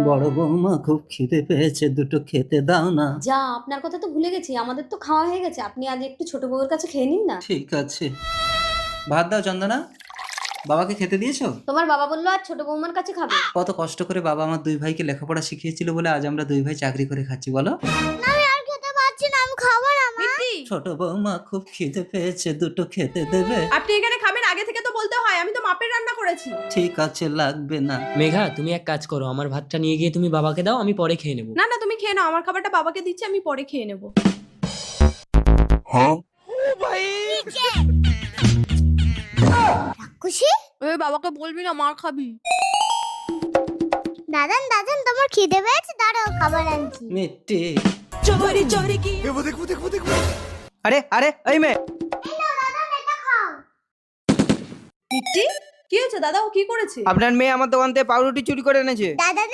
বড় বৌমা খুব খিদে পেয়েছে, দুটো খেতে দাও না। যা, আপনার কথা তো ভুলে গেছি, আমাদের তো খাওয়া হয়ে গেছে। আপনি আজ একটু ছোট বউয়ের কাছে খেয়ে নিন না। ঠিক আছে। ভাত দাও চন্দনা। বাবাকে খেতে দিয়েছো? তোমার বাবা বললো আজ ছোট বৌমার কাছে খাবে। কত কষ্ট করে বাবা আমার দুই ভাইকে লেখাপড়া শিখিয়েছিল বলে আজ আমরা দুই ভাই চাকরি করে খাচ্ছি, বলো। আমি আর খেতে পারছি না, আমি খাবো না মা। মিত্তি, ছোট বৌমা খুব খিদে পেয়েছে, দুটো খেতে দেবে? আপনি এখানে খাবেন আগে থেকে তো বলতে হয়, আমি তো মাপের রান্না করেছি। ঠিক আছে, লাগবে না। মেঘা, তুমি এক কাজ করো, আমার ভাতটা নিয়ে গিয়ে তুমি বাবাকে দাও, আমি পরে খেয়ে নেবো। না না, তুমি খেয়ে নাও, আমার খাবারটা বাবাকে দিচ্ছি, আমি পরে খেয়ে নেবো। খুশি ওই বাবাকে বলবি না, মার খাবি। দাদান দাদান, তোমার খিদে পেয়েছে? দাঁড়াও, খাবার আনছি। মিষ্টি। চোরি চোরি কি আরে আরে এই মেয়ে, এই নাও দাদান, এটা খাও। মিত্তি, কি হয়েছে দাদা? ও কি করেছে? আপনার মেয়ে আমার দোকান থেকে পাউরুটি চুরি করে এনেছে। দাদান